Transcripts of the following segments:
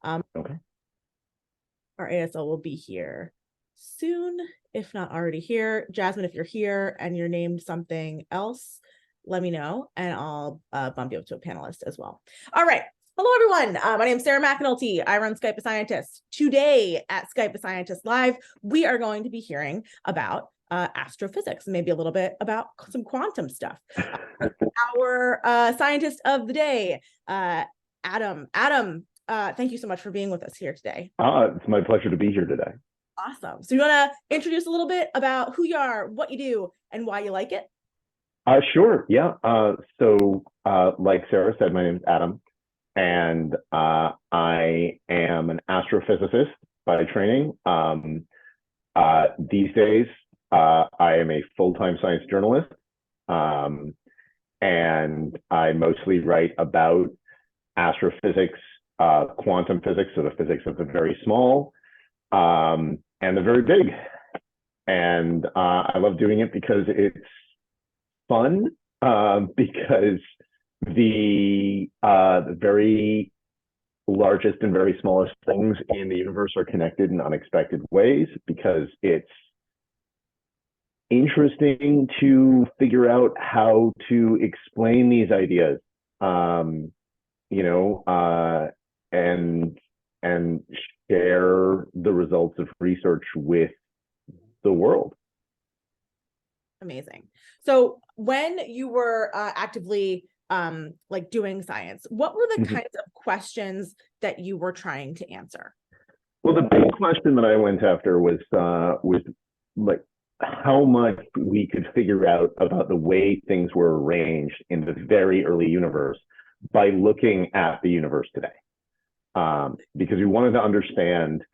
Okay. Our ASL will be here soon, if not already here. Jasmine, if you're here and you're named something else, let me know and I'll bump you up to a panelist as well. All right. Hello, everyone. My name is Sarah McAnulty. I run Skype a Scientist. Today at Skype a Scientist Live, we are going to be hearing about astrophysics, maybe a little bit about some quantum stuff. Our scientist of the day, Adam. Adam, thank you so much for being with us here today. It's my pleasure to be here today. Awesome. So you want to introduce a little bit about who you are, what you do, and why you like it? Sure. Yeah. Like Sarah said, my name is Adam, and I am an astrophysicist by training. These days, I am a full-time science journalist, and I mostly write about astrophysics, quantum physics, so the physics of the very small, and the very big. And I love doing it because it's fun, because the very largest and very smallest things in the universe are connected in unexpected ways, because it's interesting to figure out how to explain these ideas, and share the results of research with the world. Amazing. So when you were actively doing science, what were the kinds of questions that you were trying to answer? Well, the big question that I went after was like how much we could figure out about the way things were arranged in the very early universe by looking at the universe today. Because we wanted to understand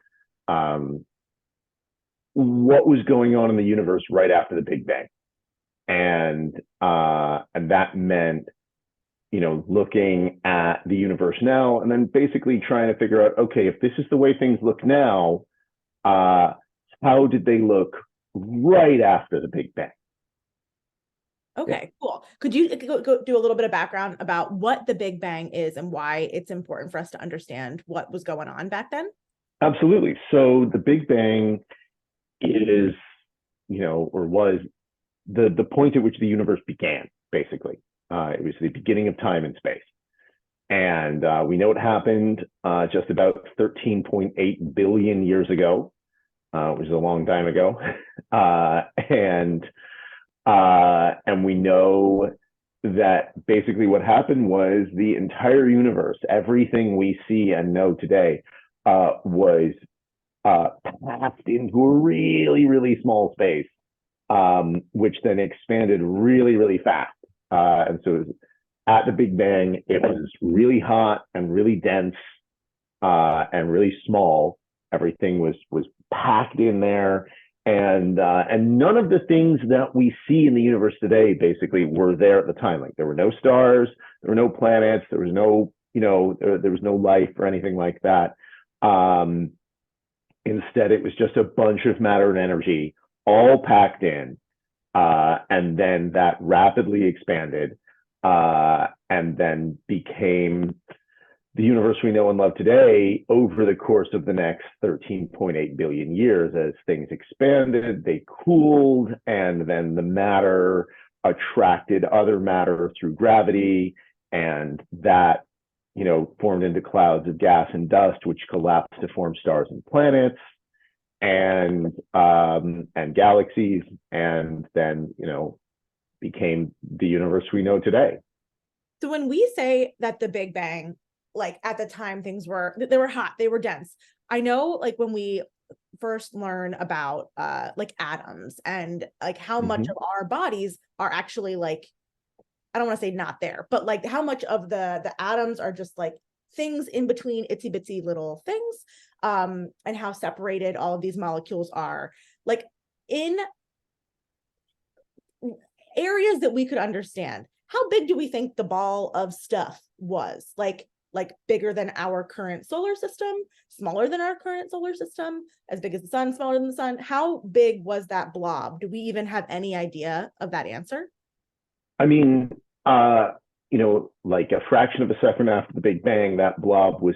what was going on in the universe right after the Big Bang. And that meant, looking at the universe now and then basically trying to figure out, okay, if this is the way things look now, how did they look right after the Big Bang? Okay, cool. Could you go do a little bit of background about what the Big Bang is and why it's important for us to understand what was going on back then? Absolutely. So the Big Bang is, or was the point at which the universe began, basically. It was the beginning of time and space. And we know it happened just about 13.8 billion years ago, which is a long time ago. And we know that basically what happened was the entire universe, everything we see and know today, was packed into a really, really small space, which then expanded really, really fast. And so at the Big Bang, it was really hot and really dense, and really small. Everything was packed in there. And none of the things that we see in the universe today basically were there at the time. Like there were no stars, there were no planets, there was no, there was no life or anything like that. Instead, it was just a bunch of matter and energy all packed in. And then that rapidly expanded, and then became the universe we know and love today over the course of the next 13.8 billion years. As things expanded, they cooled, and then the matter attracted other matter through gravity, and that formed into clouds of gas and dust, which collapsed to form stars and planets and galaxies, and then became the universe we know today. So when we say that the Big Bang, like at the time things they were hot, they were dense. I know, like when we first learn about like atoms and like how much of our bodies are actually like, I don't want to say not there, but like how much of the atoms are just like things in between itsy bitsy little things, and how separated all of these molecules are, like in areas that we could understand. How big do we think the ball of stuff was? Like bigger than our current solar system, smaller than our current solar system, as big as the sun, smaller than the sun? How big was that blob? Do we even have any idea of that answer? I mean, like a fraction of a second after the Big Bang, that blob was,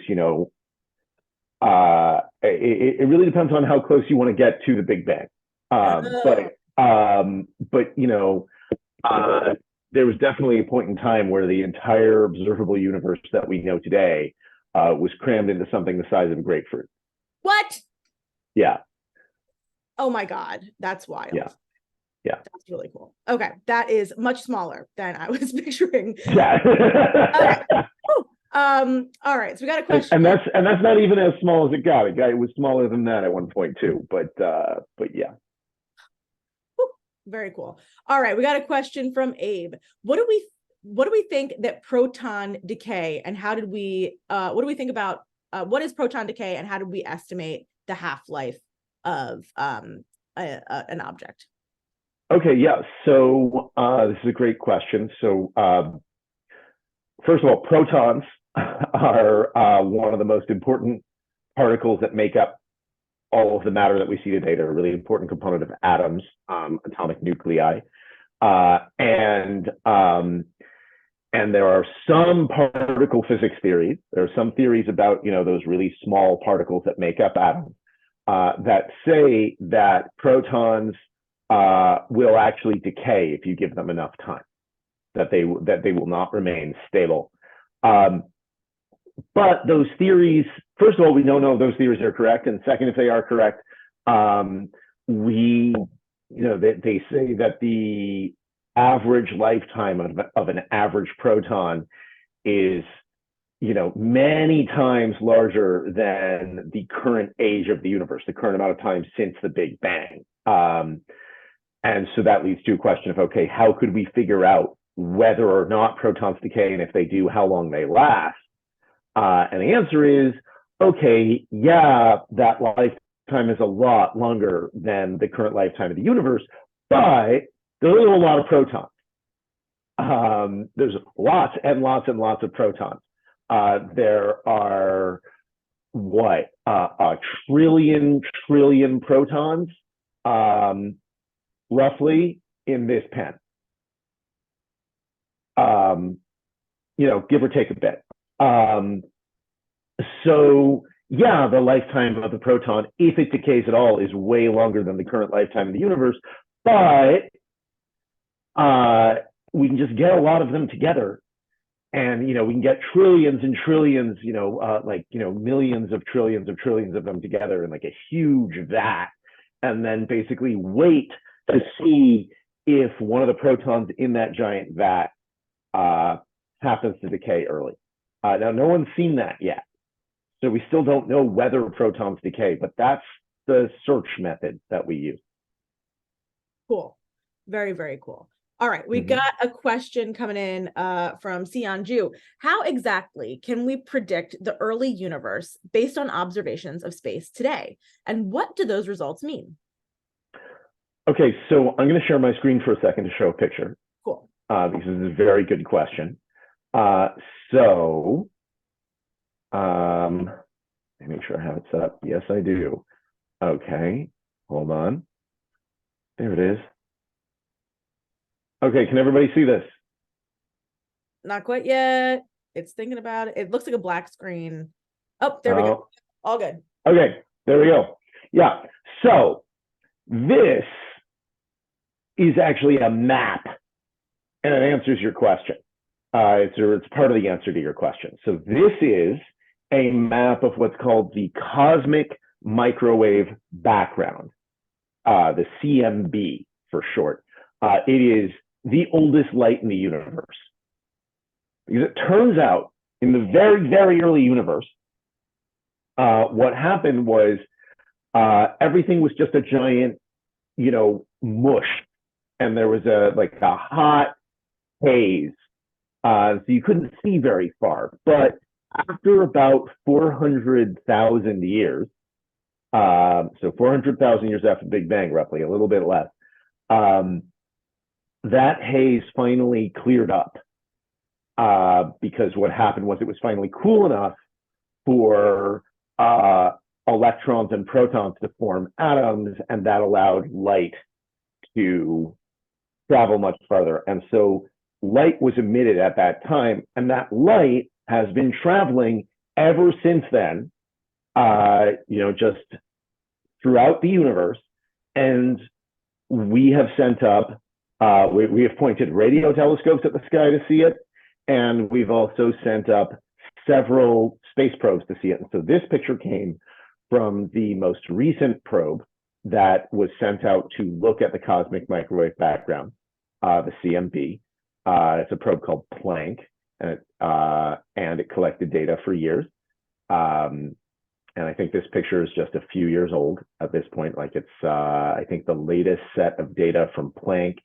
It really depends on how close you want to get to the Big Bang. But you know, there was definitely a point in time where the entire observable universe that we know today was crammed into something the size of a grapefruit. What? Yeah. Oh my God, that's wild. Yeah. Yeah. That's really cool. Okay, that is much smaller than I was picturing. Yeah. Okay. All right, so we got a question. And that's not even as small as it got. It was smaller than that at one point too. But yeah. Very cool. All right, we got a question from Abe. What do we think that proton decay, and how did we what do we think about what is proton decay, and how did we estimate the half-life of an object? Okay, yeah. So this is a great question. So first of all, protons are one of the most important particles that make up all of the matter that we see today. They're a really important component of atoms, atomic nuclei, and there are some particle physics theories. There are some theories about those really small particles that make up atoms that say that protons will actually decay if you give them enough time. That they will not remain stable. But those theories, first of all, we don't know if those theories are correct, and second, if they are correct, they say that the average lifetime of an average proton is many times larger than the current age of the universe, the current amount of time since the Big Bang. And so that leads to a question of, okay, how could we figure out whether or not protons decay, and if they do, how long they last? And the answer is, okay, yeah, that lifetime is a lot longer than the current lifetime of the universe, but there's a lot of protons. There's lots and lots and lots of protons. There are, a trillion protons, roughly, in this pen. Give or take a bit. So yeah, the lifetime of the proton, if it decays at all, is way longer than the current lifetime of the universe, but we can just get a lot of them together, and we can get trillions and trillions, millions of trillions of them together in like a huge vat, and then basically wait to see if one of the protons in that giant vat happens to decay early. Now, no one's seen that yet, so we still don't know whether protons decay, but that's the search method that we use. Cool. Very, very cool. All right, we got a question coming in from Sion Ju. How exactly can we predict the early universe based on observations of space today? And what do those results mean? Okay, so I'm going to share my screen for a second to show a picture. Cool. Because this is a very good question. Let me make sure I have it set up. Yes, I do. Okay, hold on. There it is. Okay, can everybody see this? Not quite yet. It's thinking about it. It looks like a black screen. Oh, there we go. All good. Okay, there we go. Yeah, so this is actually a map, and it answers your question. It's part of the answer to your question. So this is a map of what's called the cosmic microwave background, the CMB for short. It is the oldest light in the universe. Because it turns out in the very, very early universe, what happened was everything was just a giant, mush. And there was a hot haze. So you couldn't see very far. But after about 400,000 years, so 400,000 years after the Big Bang, roughly, a little bit less, that haze finally cleared up. Because what happened was it was finally cool enough for electrons and protons to form atoms, and that allowed light to travel much farther. And so light was emitted at that time, and that light has been traveling ever since then just throughout the universe. And we have sent up, we have pointed radio telescopes at the sky to see it. And we've also sent up several space probes to see it. And so this picture came from the most recent probe that was sent out to look at the cosmic microwave background, the CMB. It's a probe called Planck, and it collected data for years. And I think this picture is just a few years old at this point. Like it's, I think the latest set of data from Planck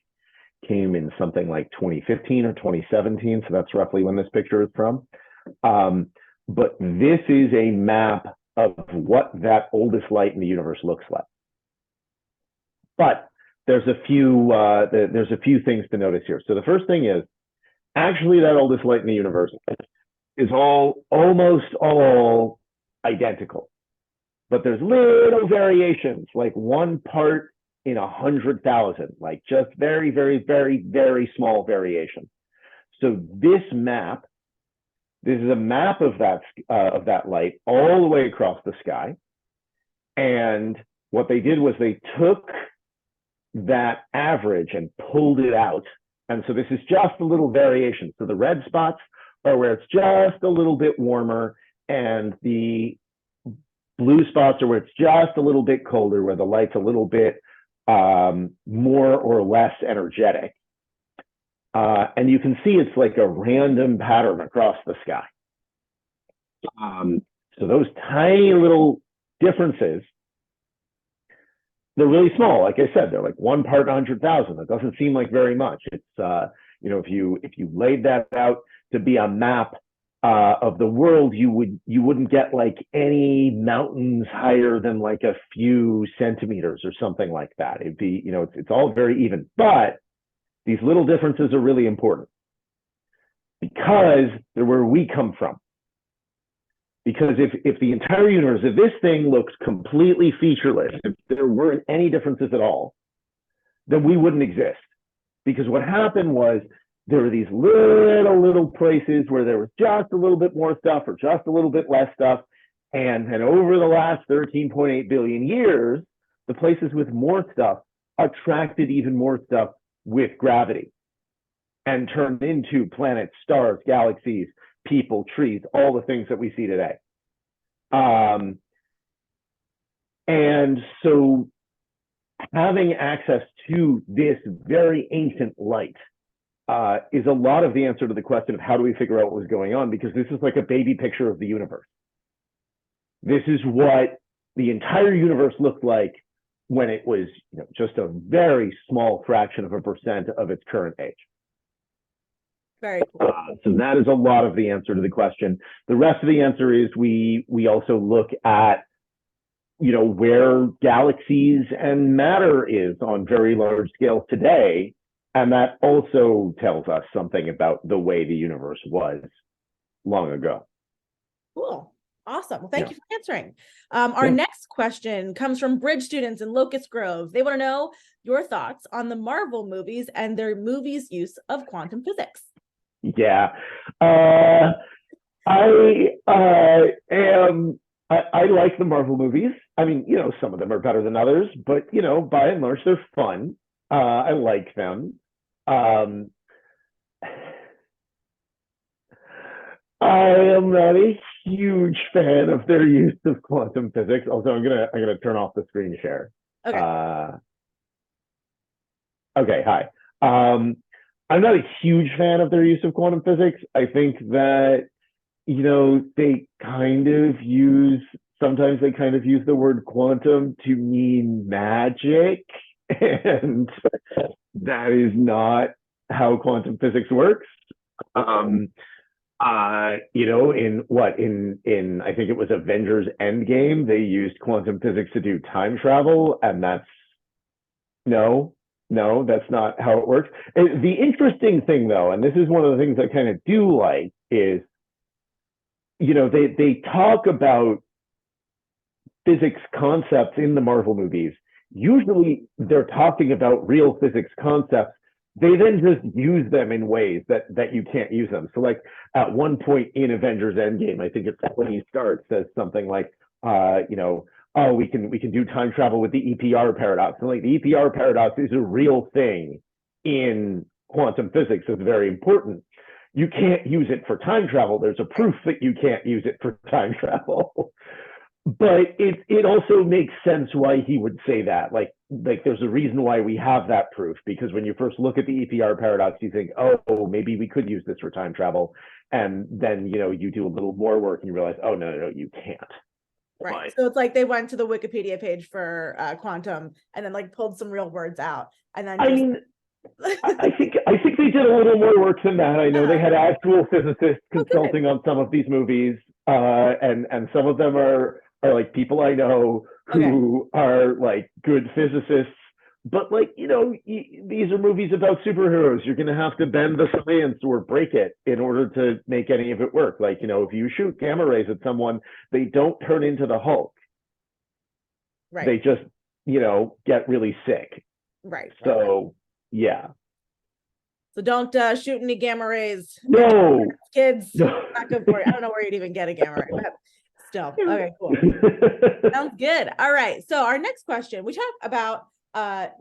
came in something like 2015 or 2017. So that's roughly when this picture is from. But this is a map of what that oldest light in the universe looks like. But there's a few things to notice here. So the first thing is, actually that oldest light in the universe is almost all identical. But there's little variations, like 1 part in 100,000, like just very, very, very, very small variation. So this is a map of that light all the way across the sky. And what they did was they took that average and pulled it out. And so this is just a little variation. So the red spots are where it's just a little bit warmer, and the blue spots are where it's just a little bit colder, where the light's a little bit more or less energetic. And you can see it's like a random pattern across the sky. So those tiny little differences, they're really small. Like I said, they're like 1 part in 100,000. It doesn't seem like very much. It's if you laid that out to be a map of the world, you wouldn't get like any mountains higher than like a few centimeters or something like that. It'd be, it's all very even. But these little differences are really important because they're where we come from. Because if the entire universe, if this thing looks completely featureless, if there weren't any differences at all, then we wouldn't exist. Because what happened was there were these little places where there was just a little bit more stuff or just a little bit less stuff. And over the last 13.8 billion years, the places with more stuff attracted even more stuff with gravity and turned into planets, stars, galaxies, people, trees, all the things that we see today. And so having access to this very ancient light is a lot of the answer to the question of how do we figure out what was going on, because this is like a baby picture of the universe. This is what the entire universe looked like when it was just a very small fraction of a percent of its current age. Very cool. So that is a lot of the answer to the question. The rest of the answer is we also look at where galaxies and matter is on very large scales today, and that also tells us something about the way the universe was long ago. Cool. Awesome. Well, thank you for answering. Our next question comes from Bridge students in Locust Grove. They want to know your thoughts on the Marvel movies and their movies' use of quantum physics. Yeah. I like the Marvel movies. I mean, some of them are better than others, but by and large, they're fun. I like them. I am not a huge fan of their use of quantum physics. Also, I'm gonna turn off the screen share. Okay. Okay. Hi. I'm not a huge fan of their use of quantum physics. I think that they sometimes they kind of use the word quantum to mean magic, and that is not how quantum physics works. In I think it was Avengers Endgame, they used quantum physics to do time travel, and that's not how it works. The interesting thing, though, and this is one of the things I kind of do like, is they talk about physics concepts in the Marvel movies. Usually they're talking about real physics concepts. They then just use them in ways that you can't use them. So like at one point in Avengers Endgame, I think it's when he starts, says something like, oh, we can do time travel with the EPR paradox. And like the EPR paradox is a real thing in quantum physics. It's very important. You can't use it for time travel. There's a proof that you can't use it for time travel. But it also makes sense why he would say that. Like there's a reason why we have that proof, because when you first look at the EPR paradox, you think, oh, maybe we could use this for time travel. And then, you do a little more work and you realize, oh, no, you can't. Right. So it's like they went to the Wikipedia page for quantum and then like pulled some real words out. And then I think they did a little more work than that. I know they had actual physicists consulting on some of these movies, and some of them are like people I know who are like good physicists. But like, these are movies about superheroes. You're going to have to bend the science or break it in order to make any of it work. Like, if you shoot gamma rays at someone, they don't turn into the Hulk. Right. They just, get really sick. Right. So, yeah. So don't shoot any gamma rays. No. Kids, not good for you. I don't know where you'd even get a gamma ray, but still. Okay, cool. Sounds good. All right. So our next question, we talk about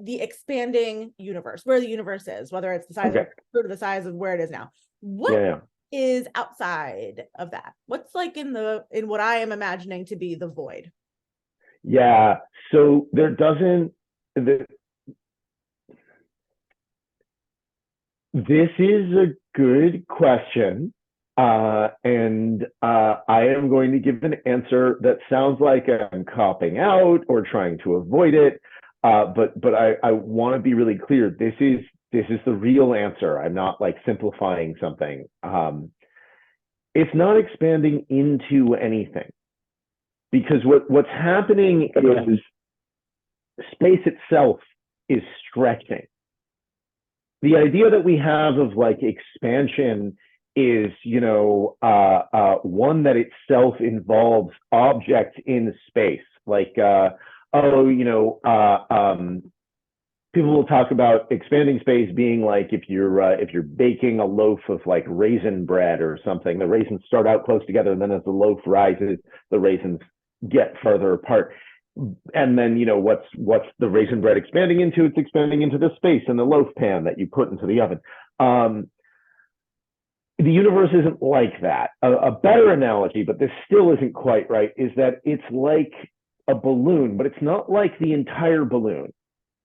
the expanding universe, where the universe is, whether it's the size of the size of where it is now. What is outside of that? What's like in what I am imagining to be the void? Yeah. So this is a good question. And I am going to give an answer that sounds like I'm copping out or trying to avoid it. But I want to be really clear. This is the real answer. I'm not like simplifying something. It's not expanding into anything, because what's happening is space itself is stretching. The idea that we have of like expansion is, one that itself involves objects in space, like. People will talk about expanding space being like if you're baking a loaf of like raisin bread or something. The raisins start out close together, and then as the loaf rises, the raisins get further apart. And then what's the raisin bread expanding into? It's expanding into the space in the loaf pan that you put into the oven. The universe isn't like that. A better analogy, but this still isn't quite right, is that it's like a balloon, but it's not like the entire balloon.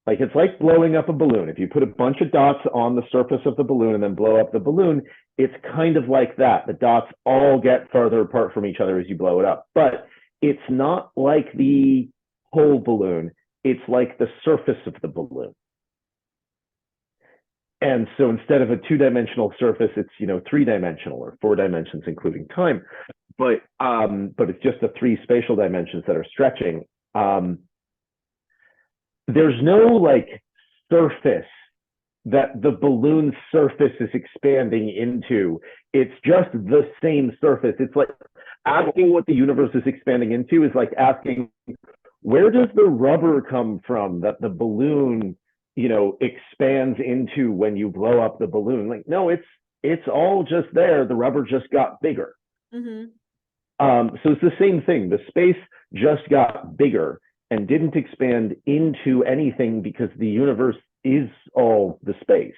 Like it's like blowing up a balloon. If you put a bunch of dots on the surface of the balloon and then blow up the balloon, it's kind of like that. The dots all get farther apart from each other as you blow it up. But it's not like the whole balloon. It's like the surface of the balloon. And so instead of a two-dimensional surface, it's 3-dimensional or 4 dimensions, including time. But it's just the 3 spatial dimensions that are stretching. There's no like surface that the balloon surface is expanding into. It's just the same surface. It's like asking what the universe is expanding into is like asking, where does the rubber come from that the balloon expands into when you blow up the balloon? Like, no, it's all just there. The rubber just got bigger. Mm-hmm. So it's the same thing. The space just got bigger and didn't expand into anything because the universe is all the space.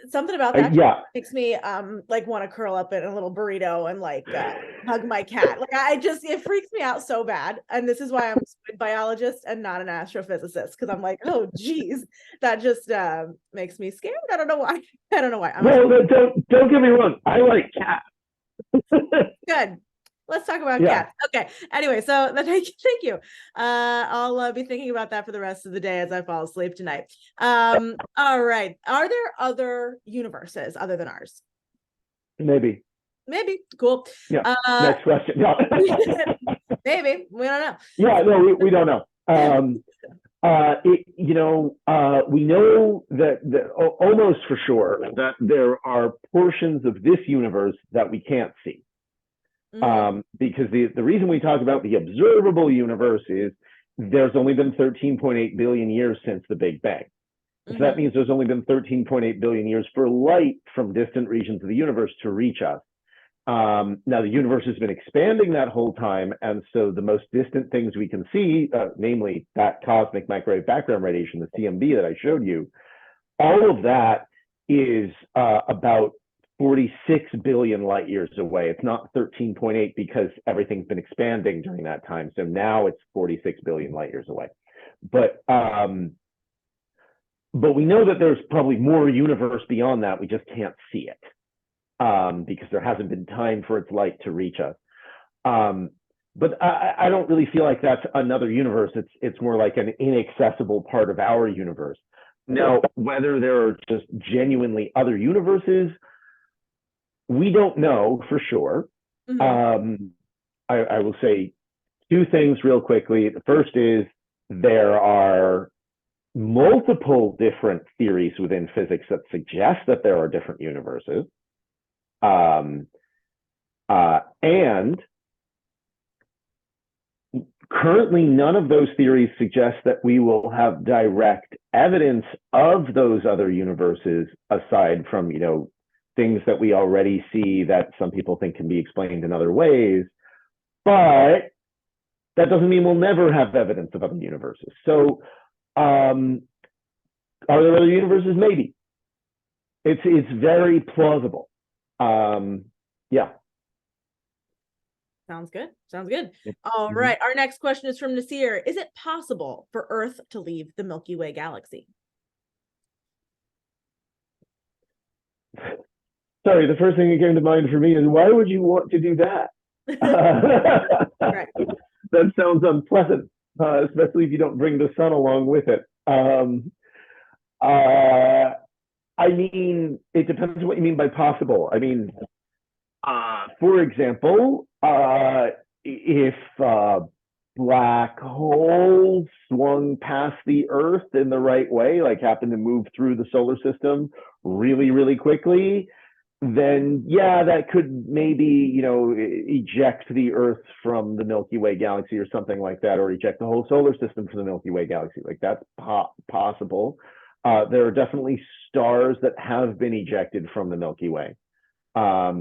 Something about that makes me like want to curl up in a little burrito and like hug my cat. Like it freaks me out so bad. And this is why I'm a squid biologist and not an astrophysicist, because I'm like, oh geez, that just makes me scared. I don't know why. Well, don't get me wrong. I like cats. Good. Let's talk about cats. Okay. Anyway, so thank you. I'll be thinking about that for the rest of the day as I fall asleep tonight. All right. Are there other universes other than ours? Maybe. Cool. Yeah. Next question. No. Maybe. We don't know. Yeah. No, we don't know. We know that almost for sure that there are portions of this universe that we can't see. Because the reason we talk about the observable universe is there's only been 13.8 billion years since the Big Bang. So that means there's only been 13.8 billion years for light from distant regions of the universe to reach us. Now, the universe has been expanding that whole time, and so the most distant things we can see, namely that cosmic microwave background radiation, the CMB that I showed you, all of that is about 46 billion light years away. It's not 13.8 because everything's been expanding during that time. So now it's 46 billion light years away. But we know that there's probably more universe beyond that. We just can't see it because there hasn't been time for its light to reach us. But I don't really feel like that's another universe. It's more like an inaccessible part of our universe. Now, whether there are just genuinely other universes, we don't know for sure. Mm-hmm. I will say two things real quickly. The first is there are multiple different theories within physics that suggest that there are different universes. And currently, none of those theories suggest that we will have direct evidence of those other universes aside from, things that we already see that some people think can be explained in other ways. But that doesn't mean we'll never have evidence of other universes. So are there other universes? Maybe. It's very plausible. Yeah. Sounds good. Sounds good. All right. Our next question is from Nasir. Is it possible for Earth to leave the Milky Way galaxy? Sorry, the first thing that came to mind for me is why would you want to do that? Right. That sounds unpleasant, especially if you don't bring the sun along with it. I mean, it depends on what you mean by possible. I mean, for example, if black holes swung past the Earth in the right way, like happened to move through the solar system really, really quickly, then yeah, that could maybe, eject the Earth from the Milky Way galaxy or something like that, or eject the whole solar system from the Milky Way galaxy. Like that's possible. There are definitely stars that have been ejected from the Milky Way. But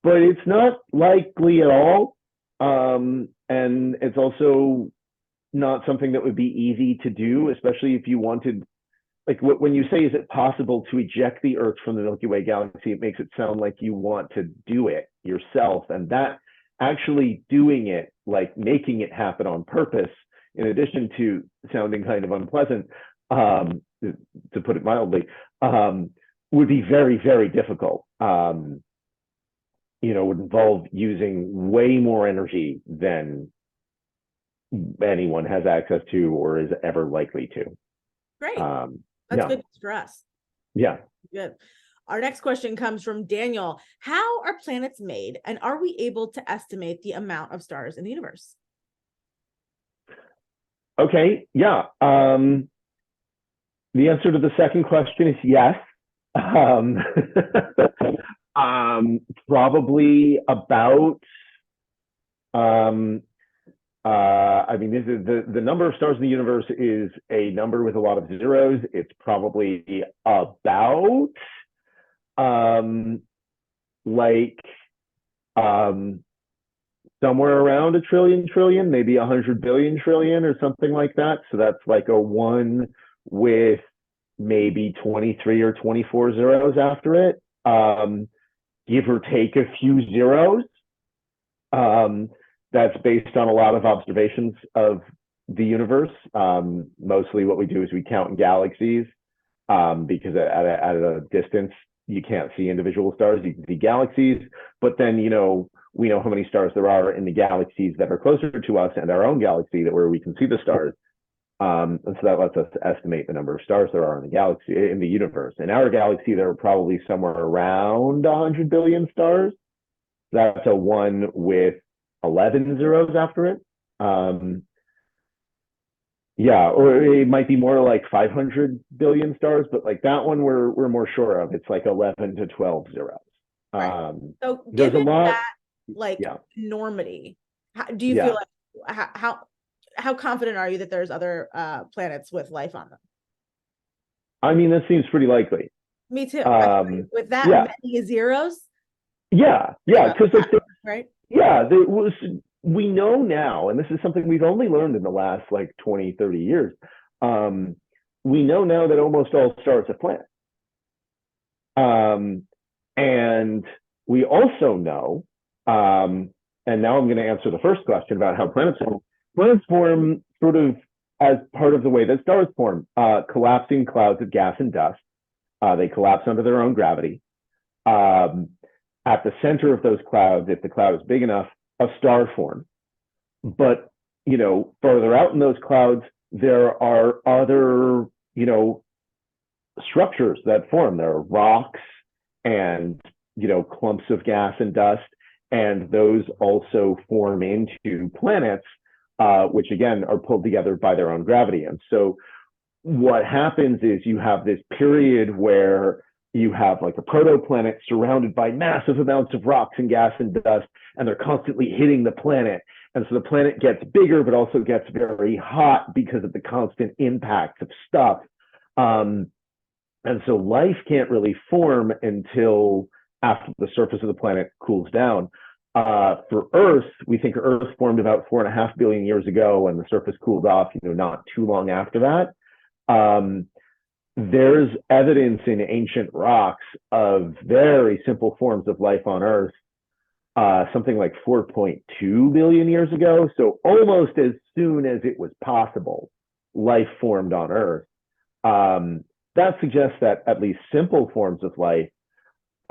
it's not likely at all. And it's also not something that would be easy to do, especially if you wanted, like when you say, is it possible to eject the Earth from the Milky Way galaxy, it makes it sound like you want to do it yourself. And that actually doing it, like making it happen on purpose, in addition to sounding kind of unpleasant, to put it mildly, would be very, very difficult. Would involve using way more energy than anyone has access to or is ever likely to. Great. That's good to stress. Yeah. Good. Our next question comes from Daniel. How are planets made, and are we able to estimate the amount of stars in the universe? Okay. Yeah. The answer to the second question is yes. Probably about the number of stars in the universe is a number with a lot of zeros. It's probably about somewhere around a trillion, maybe 100 billion trillion or something like that. So that's like a one with maybe 23 or 24 zeros after it, give or take a few zeros. That's based on a lot of observations of the universe. Mostly what we do is we count in galaxies, because at a distance, you can't see individual stars, you can see galaxies, but then, we know how many stars there are in the galaxies that are closer to us and our own galaxy where we can see the stars. And so that lets us estimate the number of stars there are in the universe. In our galaxy, there are probably somewhere around 100 billion stars. That's a one with 11 zeros after it. Yeah, or it might be more like 500 billion stars, but like that one we're more sure of. It's like 11 to 12 zeros. Right. So given that enormity, do you feel like how confident are you that there's other planets with life on them? I mean, that seems pretty likely. Me too. Um, With that yeah, many zeros, yeah, think yeah. about Because like, that, right? there was. We know now, and this is something we've only learned in the last like 20, 30 years. Um, we know now that almost all stars have planets. And we also know, and now I'm going to answer the first question about how planets form. Planets form sort of as part of the way that stars form, collapsing clouds of gas and dust. They collapse under their own gravity. At the center of those clouds, if the cloud is big enough, a star forms. But, further out in those clouds, there are other, structures that form. There are rocks and, clumps of gas and dust, and those also form into planets, which again are pulled together by their own gravity. And so what happens is you have this period where you have like a protoplanet surrounded by massive amounts of rocks and gas and dust, and they're constantly hitting the planet. And so the planet gets bigger, but also gets very hot because of the constant impacts of stuff. And so life can't really form until after the surface of the planet cools down. For Earth, we think Earth formed about 4.5 billion years ago, and the surface cooled off, not too long after that. There's evidence in ancient rocks of very simple forms of life on Earth, something like 4.2 billion years ago. So almost as soon as it was possible, life formed on Earth. That suggests that at least simple forms of life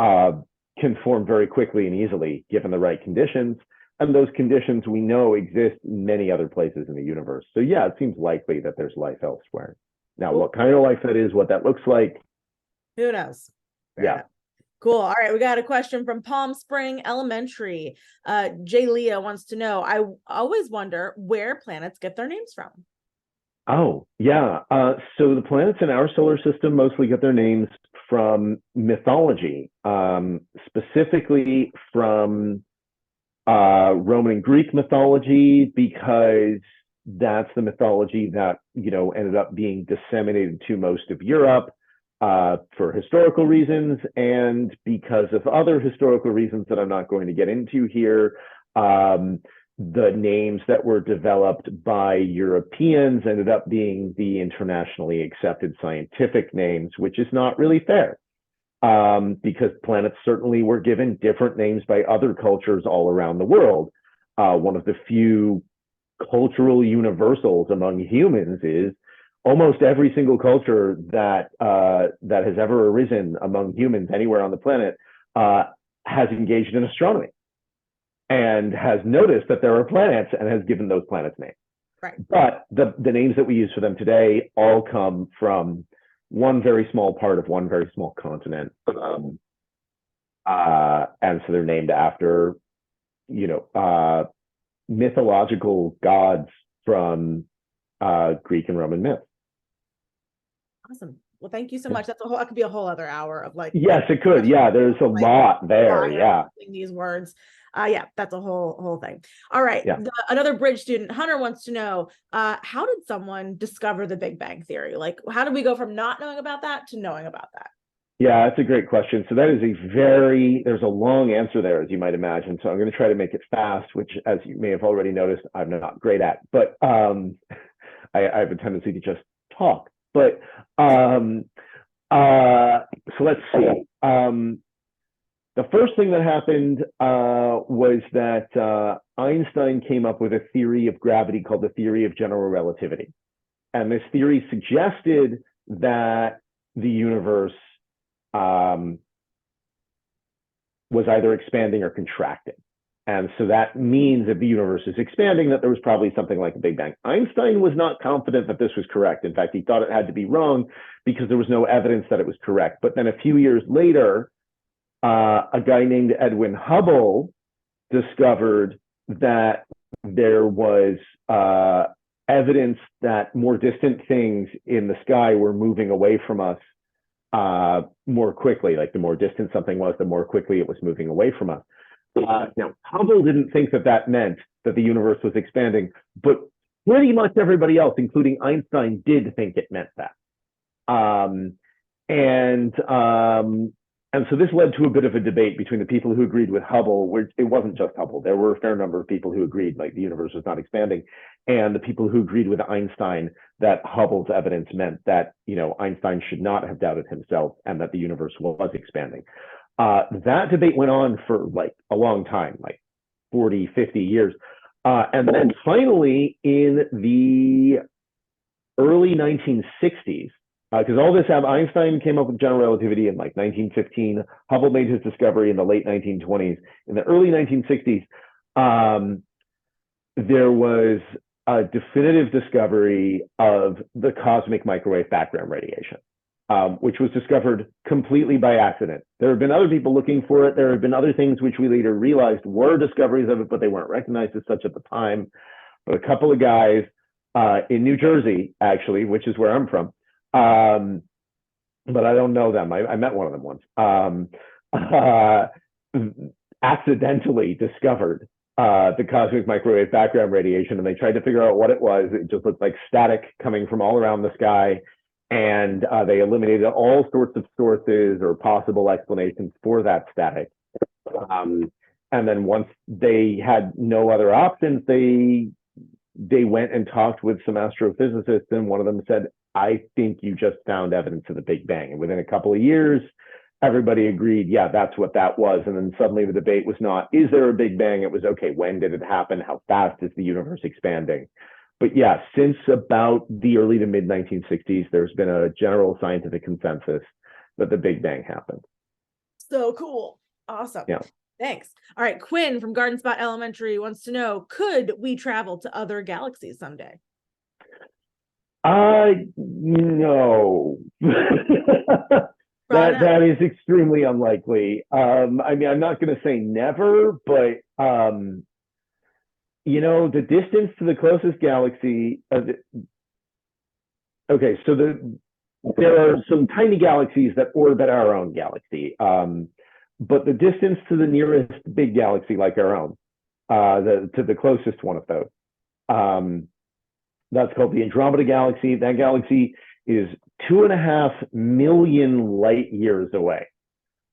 can form very quickly and easily given the right conditions. And those conditions we know exist in many other places in the universe. So yeah, it seems likely that there's life elsewhere. Now, what kind of life that is, what that looks like, who knows? Yeah. Cool. All right. We got a question from Palm Spring Elementary. Jay Leah wants to know, I always wonder where planets get their names from. Oh, yeah. So the planets in our solar system mostly get their names from mythology, specifically from Roman and Greek mythology, because that's the mythology that, ended up being disseminated to most of Europe for historical reasons, and because of other historical reasons that I'm not going to get into here. The names that were developed by Europeans ended up being the internationally accepted scientific names, which is not really fair, because planets certainly were given different names by other cultures all around the world. One of the few cultural universals among humans is almost every single culture that has ever arisen among humans anywhere on the planet has engaged in astronomy and has noticed that there are planets and has given those planets names. Right. But the names that we use for them today all come from one very small part of one very small continent. And so they're named after, mythological gods from Greek and Roman myth. Awesome. Well, thank you so much. That could be a whole other hour of like. Yes, it could. Yeah, there's a lot there. Yeah. These words. That's a whole thing. All right. Yeah. Another bridge student, Hunter, wants to know, how did someone discover the Big Bang Theory? Like, how did we go from not knowing about that to knowing about that? Yeah, that's a great question. So that is there's a long answer there, as you might imagine. So I'm going to try to make it fast, which, as you may have already noticed, I'm not great at. But I have a tendency to just talk. But so let's see. The first thing that happened was that Einstein came up with a theory of gravity called the theory of general relativity. And this theory suggested that the universe was either expanding or contracting. And so that means if the universe is expanding, that there was probably something like a Big Bang. Einstein was not confident that this was correct. In fact, he thought it had to be wrong because there was no evidence that it was correct. But then a few years later, a guy named Edwin Hubble discovered that there was evidence that more distant things in the sky were moving away from us more quickly. Like the more distant something was, the more quickly it was moving away from us. Now, Hubble didn't think that meant that the universe was expanding, but pretty much everybody else, including Einstein, did think it meant that. And so this led to a bit of a debate between the people who agreed with Hubble, which it wasn't just Hubble. There were a fair number of people who agreed like the universe was not expanding, and the people who agreed with Einstein that Hubble's evidence meant that, Einstein should not have doubted himself and that the universe was expanding. That debate went on for like a long time, like 40, 50 years. And then finally in the early 1960s, because all this Einstein came up with general relativity in like 1915. Hubble made his discovery in the late 1920s. In the early 1960s, there was a definitive discovery of the cosmic microwave background radiation, which was discovered completely by accident. There have been other people looking for it. There have been other things which we later realized were discoveries of it, but they weren't recognized as such at the time. But a couple of guys in New Jersey, actually, which is where I'm from, but I don't know them. I met one of them once. Accidentally discovered the cosmic microwave background radiation, and they tried to figure out what it was. It just looked like static coming from all around the sky, and they eliminated all sorts of sources or possible explanations for that static. And then once they had no other options, they went and talked with some astrophysicists, and one of them said, I think you just found evidence of the Big Bang. And within a couple of years, everybody agreed, yeah, that's what that was. And then suddenly the debate was not, is there a Big Bang? It was, okay, when did it happen? How fast is the universe expanding? But yeah, since about the early to mid 1960s, there's been a general scientific consensus that the Big Bang happened. So cool. Awesome. Yeah. Thanks. All right. Quinn from Garden Spot Elementary wants to know, could we travel to other galaxies someday? No. That is extremely unlikely. I mean, I'm not going to say never, but the distance to the closest galaxy. Okay, so there are some tiny galaxies that orbit our own galaxy, but the distance to the nearest big galaxy, like our own, to the closest one of those. That's called the Andromeda Galaxy. That galaxy is 2.5 million light years away,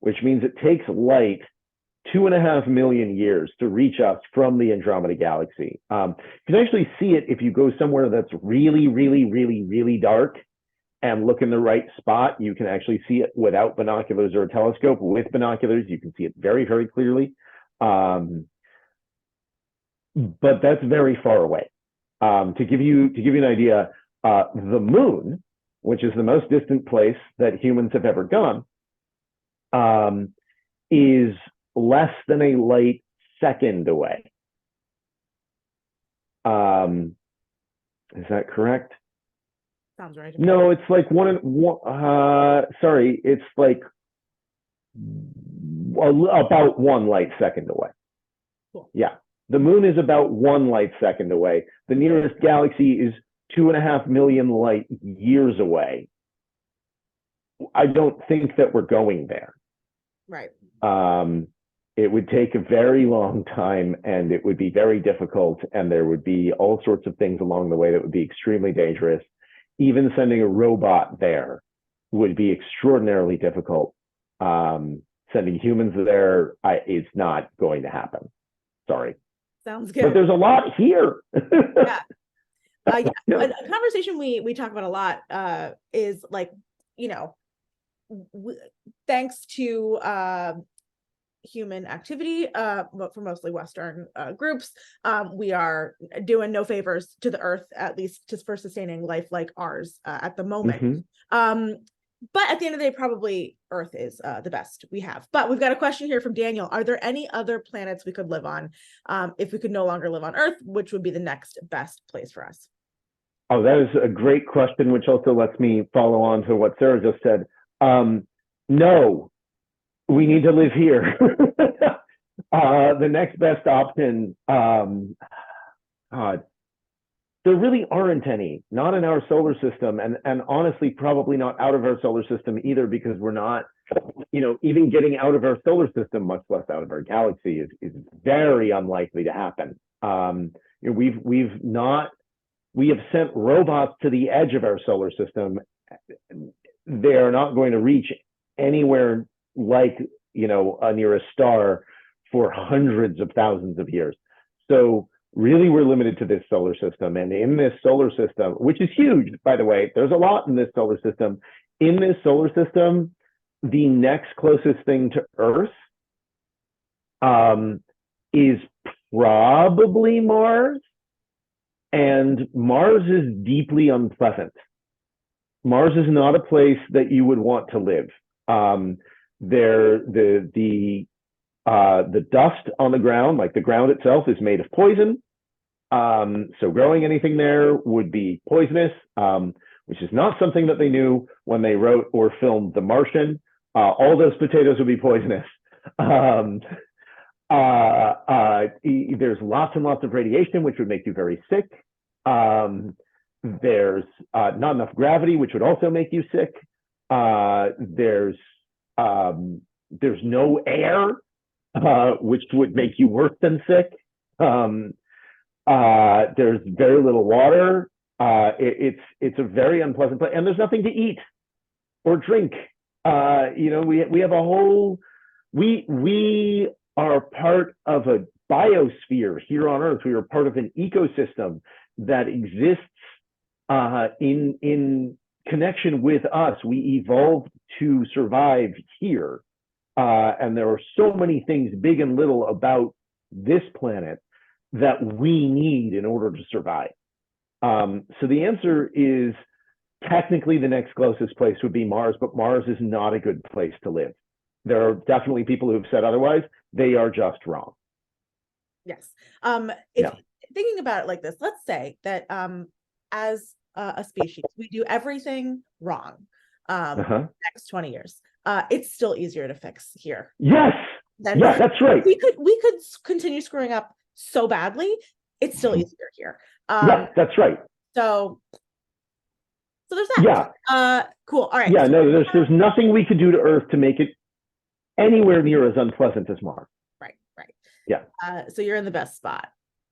which means it takes light 2.5 million years to reach us from the Andromeda Galaxy. You can actually see it if you go somewhere that's really, really, really, really dark and look in the right spot. You can actually see it without binoculars or a telescope. With binoculars, you can see it very, very clearly. But that's very far away. To give you an idea, the moon, which is the most distant place that humans have ever gone, is less than a light second away. Is that correct? Sounds right. No, it's like it's like about 1 light second away. Cool. Yeah. The moon is about 1 light second away. The nearest galaxy is 2.5 million light years away. I don't think that we're going there. Right. It would take a very long time, and it would be very difficult, and there would be all sorts of things along the way that would be extremely dangerous. Even sending a robot there would be extraordinarily difficult. Sending humans there is not going to happen. Sorry. Sounds good. But there's a lot here. Yeah. A conversation we talk about a lot is like, thanks to human activity, but for mostly Western groups, we are doing no favors to the Earth, at least just for sustaining life like ours at the moment. Mm-hmm. But at the end of the day, probably Earth is the best we have. But we've got a question here from Daniel. Are there any other planets we could live on if we could no longer live on Earth? Which would be the next best place for us? Oh, that is a great question, which also lets me follow on to what Sarah just said. No, we need to live here. The next best option, God, there really aren't any, not in our solar system, and honestly, probably not out of our solar system either, because we're not, even getting out of our solar system, much less out of our galaxy, is very unlikely to happen. We have sent robots to the edge of our solar system they are not going to reach anywhere like, near a star for hundreds of thousands of years. So really, we're limited to this solar system. And in this solar system, which is huge, by the way, there's a lot in this solar system. In this solar system, the next closest thing to Earth is probably Mars. And Mars is deeply unpleasant. Mars is not a place that you would want to live. The dust on the ground, like the ground itself, is made of poison. So growing anything there would be poisonous, which is not something that they knew when they wrote or filmed The Martian. All those potatoes would be poisonous. There's lots and lots of radiation, which would make you very sick. There's not enough gravity, which would also make you sick. There's no air, which would make you worse than sick. There's very little water. It's a very unpleasant place, and there's nothing to eat or drink. We have a whole. We are part of a biosphere here on Earth. We are part of an ecosystem that exists in connection with us. We evolved to survive here, and there are so many things, big and little, about this planet that we need in order to survive. So the answer is technically the next closest place would be Mars, but Mars is not a good place to live. There are definitely people who've said otherwise. They are just wrong. Yes. Thinking about it like this, let's say that as a species, we do everything wrong next 20 years. It's still easier to fix here. Yes. Yeah, that's right. We could continue screwing up so badly. It's still easier here. Yeah, that's right. So there's that. Yeah. Cool. All right. Yeah, no, there's nothing we could do to Earth to make it anywhere near as unpleasant as Mars. Right. Yeah. So you're in the best spot.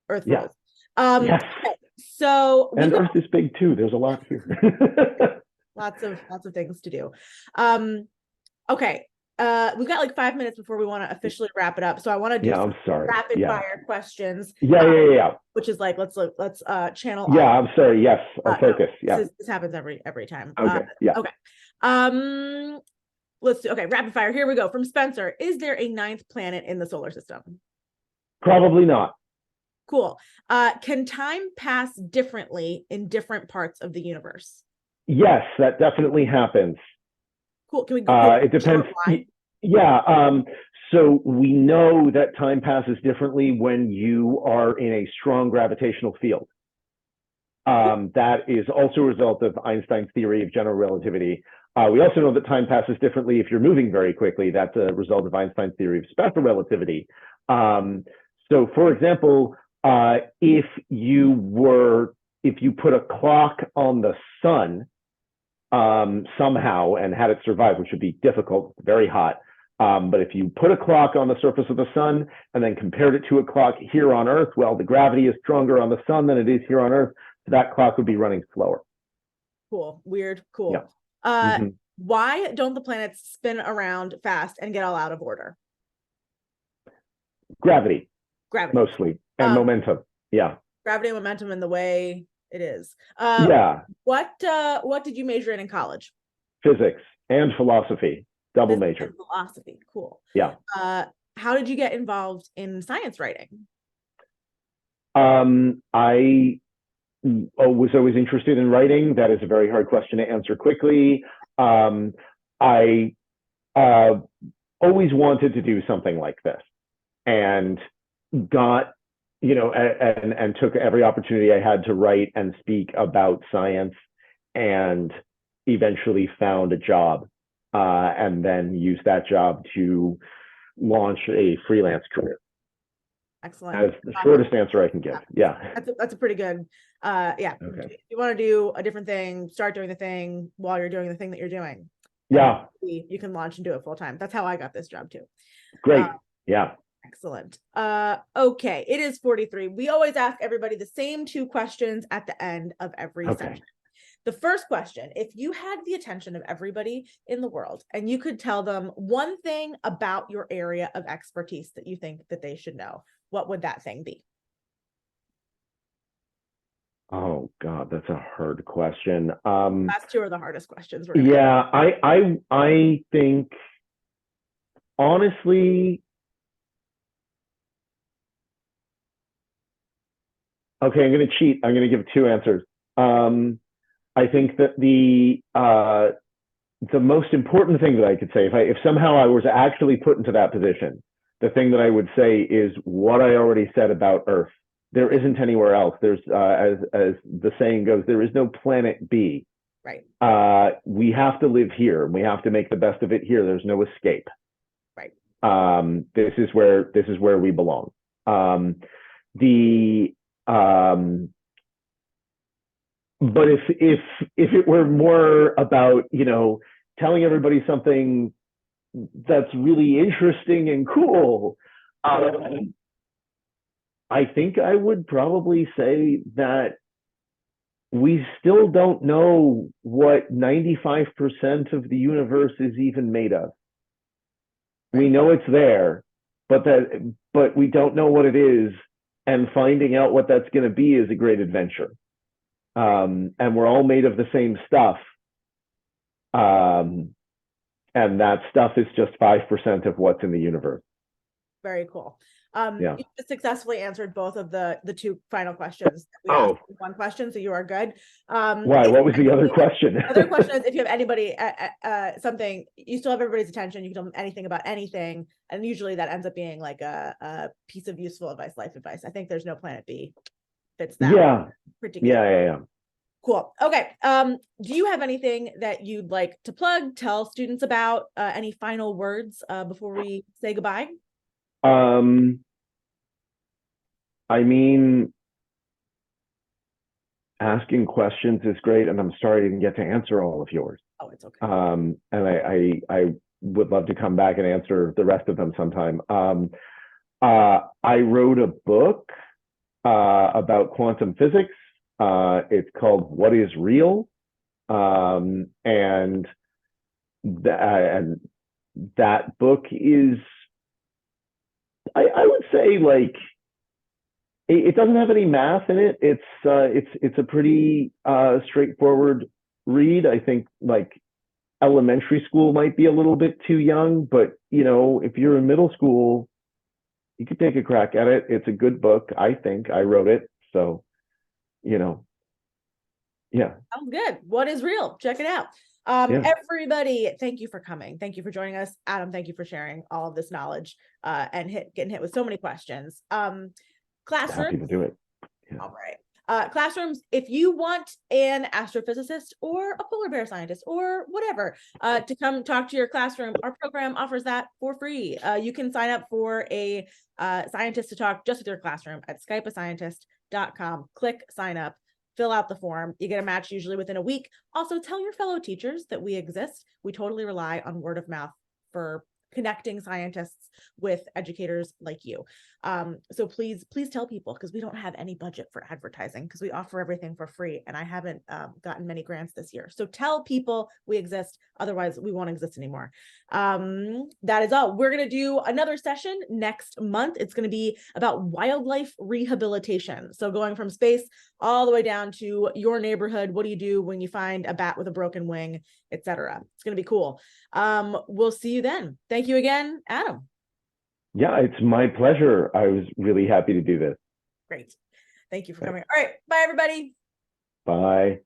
Earth rules. Yes. Okay. So Earth is big too. There's a lot here. lots of things to do. Okay. We've got like 5 minutes before we want to officially wrap it up. So I want to do some rapid fire questions. Yeah. Which is like let's channel. Yeah, I'm sorry. Yes, I'll focus. Yeah. This happens every time. Okay. Okay. Let's do rapid fire. Here we go. From Spencer, is there a 9th planet in the solar system? Probably not. Cool. Can time pass differently in different parts of the universe? Yes, that definitely happens. Cool. Can we go? It depends. Yeah. So we know that time passes differently when you are in a strong gravitational field. That is also a result of Einstein's theory of general relativity. We also know that time passes differently if you're moving very quickly. That's a result of Einstein's theory of special relativity. So, for example, if you put a clock on the sun somehow and had it survive, which would be difficult, very hot. But if you put a clock on the surface of the sun and then compared it to a clock here on Earth, well, the gravity is stronger on the sun than it is here on Earth. So that clock would be running slower. Cool. Weird. Cool. Yeah. Why don't the planets spin around fast and get all out of order? Gravity. Mostly. And momentum. Yeah. Gravity and momentum in the way it is. What did you major in college? Physics and philosophy. Double major. Philosophy. Cool. Yeah. How did you get involved in science writing? I was always interested in writing. That is a very hard question to answer quickly. I always wanted to do something like this, and got, and took every opportunity I had to write and speak about science, and eventually found a job, and then used that job to launch a freelance career. Excellent. That's the shortest answer I can give. Yeah. That's a pretty good. Yeah. Okay. If you want to do a different thing, start doing the thing while you're doing the thing that you're doing. Yeah. You can launch and do it full time. That's how I got this job too. Great. Yeah. Excellent. Okay. It is 43. We always ask everybody the same 2 questions at the end of every session. The first question, if you had the attention of everybody in the world and you could tell them one thing about your area of expertise that you think that they should know, what would that thing be? Oh God, that's a hard question. Last two are the hardest questions. Yeah, I think honestly, okay, I'm going to cheat. I'm going to give two answers. I think that the most important thing that I could say, if somehow I was actually put into that position, the thing that I would say is what I already said about Earth. There isn't anywhere else. There's, as the saying goes, there is no planet B. Right. We have to live here. We have to make the best of it here. There's no escape. Right. This is where we belong. But if it were more about, you know, telling everybody something that's really interesting and cool, I think I would probably say that we still don't know what 95% of the universe is even made of. We know it's there, but we don't know what it is, and finding out what that's going to be is a great adventure. And we're all made of the same stuff. And that stuff is just 5% of what's in the universe. Very cool. Yeah. You successfully answered both of the two final questions. We asked one question, so you are good. Why? What was the other question? The other question is, if you have anybody, something, you still have everybody's attention, you can tell them anything about anything, and usually that ends up being like a piece of useful advice, life advice. I think there's no planet B. Fits that. Yeah. Pretty good. Yeah. Cool. Okay. Do you have anything that you'd like to plug, tell students about, any final words before we say goodbye? I mean, asking questions is great, and I'm sorry I didn't get to answer all of yours. Oh, it's okay. And I would love to come back and answer the rest of them sometime. I wrote a book about quantum physics. It's called What is Real? And that book is, I would say, like, it doesn't have any math in it. It's a pretty straightforward read. I think like elementary school might be a little bit too young, but you know, if you're in middle school, you could take a crack at it. It's a good book. I think I wrote it, so you know, yeah. Sounds good. What is Real? Check it out. Everybody, thank you for coming. Thank you for joining us. Adam, thank you for sharing all of this knowledge and getting hit with so many questions. Classroom. Happy to do it. Yeah. All right. Classrooms, if you want an astrophysicist or a polar bear scientist or whatever to come talk to your classroom, our program offers that for free. You can sign up for a scientist to talk just with your classroom at skypeascientist.com. Click sign up, fill out the form. You get a match usually within a week. Also, tell your fellow teachers that we exist. We totally rely on word of mouth for connecting scientists with educators like you. So please tell people, because we don't have any budget for advertising because we offer everything for free, and I haven't gotten many grants this year. So tell people we exist, otherwise we won't exist anymore. That is all. We're going to do another session next month. It's going to be about wildlife rehabilitation. So going from space all the way down to your neighborhood. What do you do when you find a bat with a broken wing, etc.? It's going to be cool. We'll see you then. Thank you again, Adam. Yeah, it's my pleasure. I was really happy to do this. Great. Thank you for coming. All right. Bye, everybody. Bye.